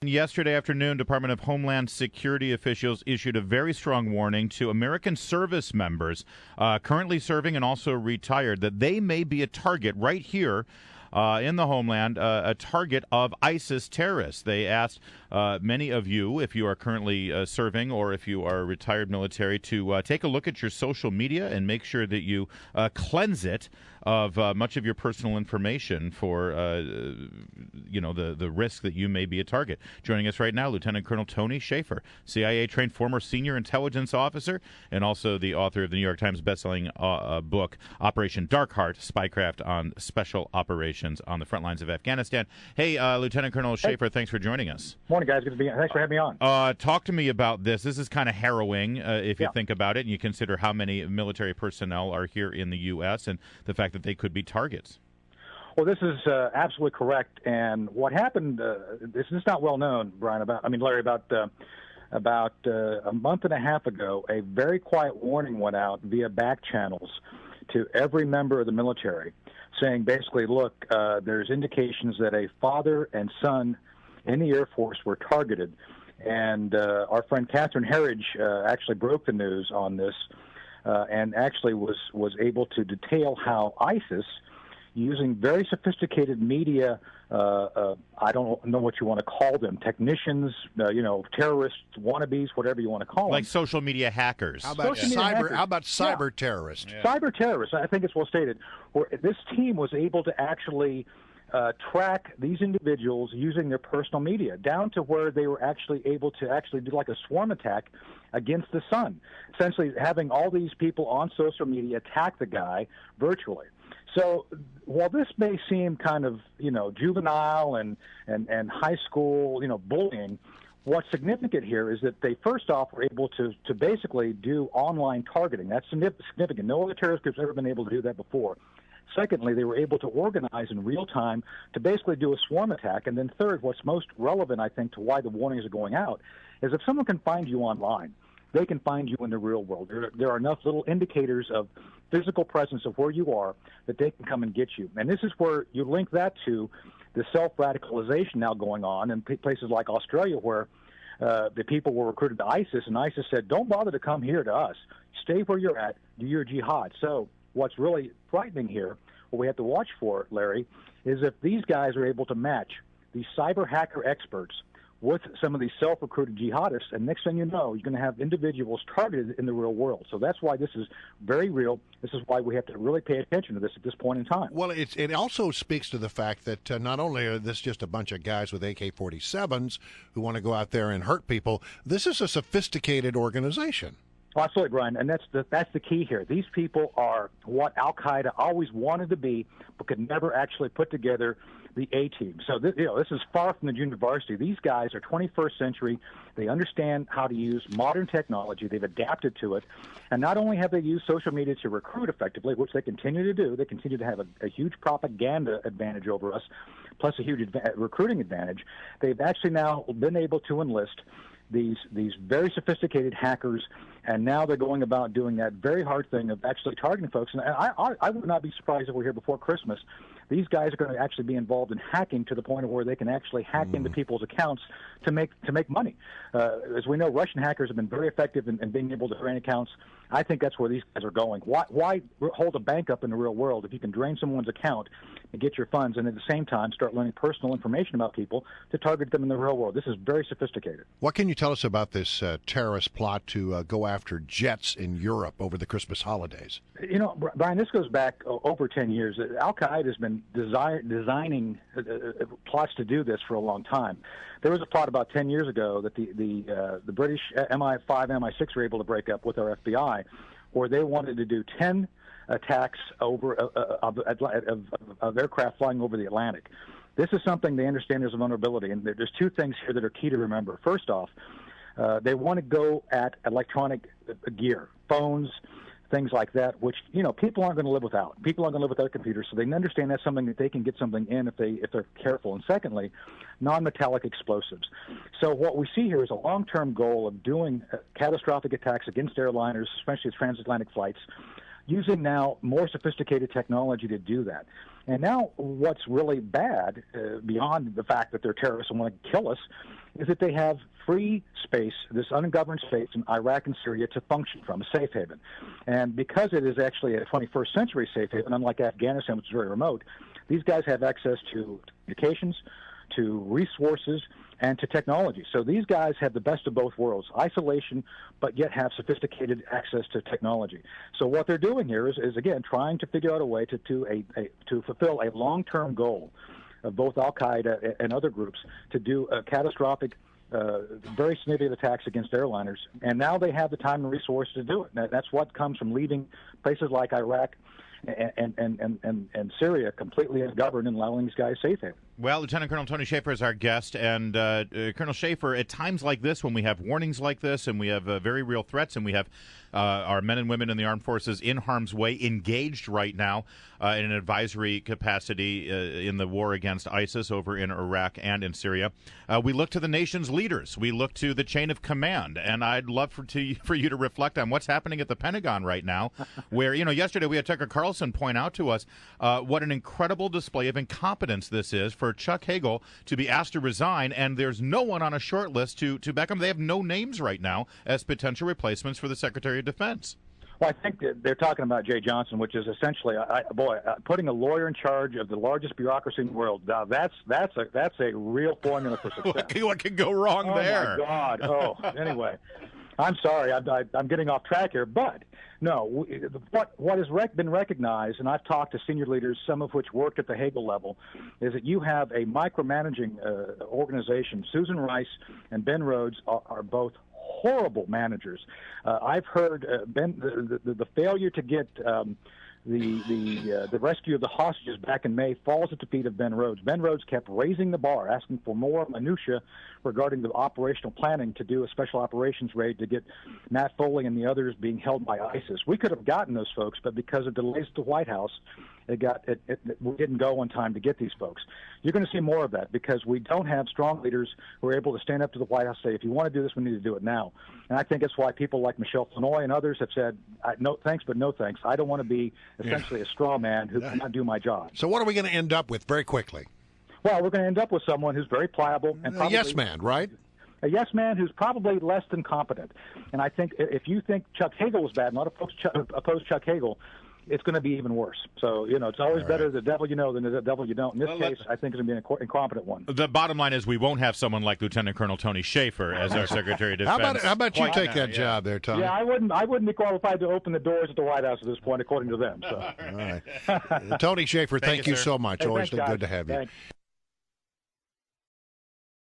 Yesterday afternoon, Department of Homeland Security officials issued a very strong warning to American service members currently serving and also retired that they may be a target right here in the homeland, a target of ISIS terrorists. They asked many of you, if you are currently serving or if you are retired military, to take a look at your social media and make sure that you cleanse it of much of your personal information for, the risk that you may be a target. Joining us right now, Lieutenant Colonel Tony Shaffer, CIA-trained former senior intelligence officer and also the author of the New York Times bestselling book, Operation Dark Heart, Spycraft on Special Operations on the Front Lines of Afghanistan. Hey, Lieutenant Colonel Shaffer, thanks for joining us. Morning, guys. Good to be here. Thanks for having me on. Talk to me about this. This is kind of harrowing if you think about it and you consider how many military personnel are here in the U.S. and the fact that they could be targets. Well, this is absolutely correct. And what happened, this is not well known, Larry, about a month and a half ago, a very quiet warning went out via back channels to every member of the military saying basically, look, there's indications that a father and son in the Air Force were targeted. And our friend Catherine Herridge actually broke the news on this and actually was able to detail how ISIS, using very sophisticated media, I don't know what you want to call them, technicians, terrorists, wannabes, whatever you want to call them. Like social media hackers. How about cyber terrorists? Yeah. Cyber terrorists, I think it's well stated. Where this team was able to actually track these individuals using their personal media down to where they were actually able to actually do like a swarm attack against the sun, essentially having all these people on social media attack the guy virtually. So while this may seem kind of, juvenile and high school, bullying, what's significant here is that they first off were able to basically do online targeting. That's significant. No other terrorist group's ever been able to do that before. Secondly, they were able to organize in real time to basically do a swarm attack. And then third, what's most relevant, I think, to why the warnings are going out is if someone can find you online, they can find you in the real world. There are enough little indicators of physical presence of where you are that they can come and get you. And this is where you link that to the self-radicalization now going on in places like Australia where the people were recruited to ISIS, and ISIS said, don't bother to come here to us. Stay where you're at. Do your jihad. So what's really frightening here, what we have to watch for, Larry, is if these guys are able to match these cyber hacker experts with some of these self-recruited jihadists, and next thing you know, you're going to have individuals targeted in the real world. So that's why this is very real. This is why we have to really pay attention to this at this point in time. Well, it also speaks to the fact that not only are this just a bunch of guys with AK-47s who want to go out there and hurt people, this is a sophisticated organization. Absolutely, Brian, and that's the key here. These people are what Al-Qaeda always wanted to be, but could never actually put together the A-team. So this is far from the junior varsity. These guys are 21st century. They understand how to use modern technology. They've adapted to it. And not only have they used social media to recruit effectively, which they continue to do, they continue to have a huge propaganda advantage over us, plus a huge recruiting advantage. They've actually now been able to enlist these very sophisticated hackers, and now they're going about doing that very hard thing of actually targeting folks. And I would not be surprised if we're here before Christmas. These guys are going to actually be involved in hacking to the point of where they can actually hack into people's accounts to make money. As we know, Russian hackers have been very effective in being able to drain accounts. I think that's where these guys are going. Why hold a bank up in the real world if you can drain someone's account and get your funds, and at the same time start learning personal information about people to target them in the real world? This is very sophisticated. What can you tell us about this terrorist plot to go after jets in Europe over the Christmas holidays? Brian, this goes back over 10 years. Al-Qaeda has been designing plots to do this for a long time. There was a plot about 10 years ago that the British MI5, MI6 were able to break up with our FBI, where they wanted to do 10 attacks over of aircraft flying over the Atlantic. This is something they understand there's a vulnerability, and there's two things here that are key to remember. First off, they want to go at electronic gear, phones, things like that, which people aren't going to live without. People aren't going to live without computers, so they understand that's something that they can get something in if they're careful. And secondly, non-metallic explosives. So what we see here is a long-term goal of doing catastrophic attacks against airliners, especially transatlantic flights, using now more sophisticated technology to do that. And now what's really bad, beyond the fact that they're terrorists and want to kill us, is that they have free space, this ungoverned space in Iraq and Syria to function from, a safe haven. And because it is actually a 21st century safe haven, unlike Afghanistan, which is very remote, these guys have access to communications, to resources, and to technology. So these guys have the best of both worlds, isolation, but yet have sophisticated access to technology. So what they're doing here is again, trying to figure out a way to fulfill a long-term goal of both al-Qaeda and other groups to do a catastrophic, very significant attacks against airliners. And now they have the time and resources to do it. Now, that's what comes from leaving places like Iraq and Syria completely ungoverned and allowing these guys safe haven. Well, Lieutenant Colonel Tony Shaffer is our guest, and Colonel Shaffer, at times like this, when we have warnings like this, and we have very real threats, and we have our men and women in the armed forces in harm's way, engaged right now in an advisory capacity in the war against ISIS over in Iraq and in Syria, we look to the nation's leaders. We look to the chain of command, and I'd love for you to reflect on what's happening at the Pentagon right now, where, yesterday we had Tucker Carlson point out to us what an incredible display of incompetence this is for Chuck Hagel to be asked to resign, and there's no one on a short list to back him. They have no names right now as potential replacements for the Secretary of Defense. Well, I think that they're talking about Jay Johnson, which is essentially, putting a lawyer in charge of the largest bureaucaucy in the world. Now, that's a real formula for success. What could go wrong there? Oh my God! Oh, anyway, I'm sorry, I'm getting off track here, but no, what has been recognized, and I've talked to senior leaders, some of which worked at the Hagel level, is that you have a micromanaging organization. Susan Rice and Ben Rhodes are both horrible managers. I've heard the failure to get the rescue of the hostages back in May falls at the feet of Ben Rhodes. Ben Rhodes kept raising the bar, asking for more minutia regarding the operational planning to do a special operations raid to get Matt Foley and the others being held by ISIS. We could have gotten those folks, but because of delays at the White House, we didn't go on time to get these folks. You're going to see more of that because we don't have strong leaders who are able to stand up to the White House and say, if you want to do this, we need to do it now. And I think that's why people like Michelle Flournoy and others have said, no thanks, but no thanks. I don't want to be essentially a straw man who cannot do my job. So what are we going to end up with very quickly? Well, we're going to end up with someone who's very pliable and probably a yes man, right? A yes man who's probably less than competent. And I think if you think Chuck Hagel was bad, and a lot of folks oppose Chuck Hagel, it's going to be even worse. So, it's always better the devil you know than the devil you don't. In this case, I think it's going to be an incompetent one. The bottom line is we won't have someone like Lieutenant Colonel Tony Shaffer as our Secretary of Defense. How about you take that job there, Tony? Yeah, I wouldn't be qualified to open the doors at the White House at this point, according to them. So. All right. Tony Shaffer, thank you so much. Hey, always thanks, good to have you. Thanks.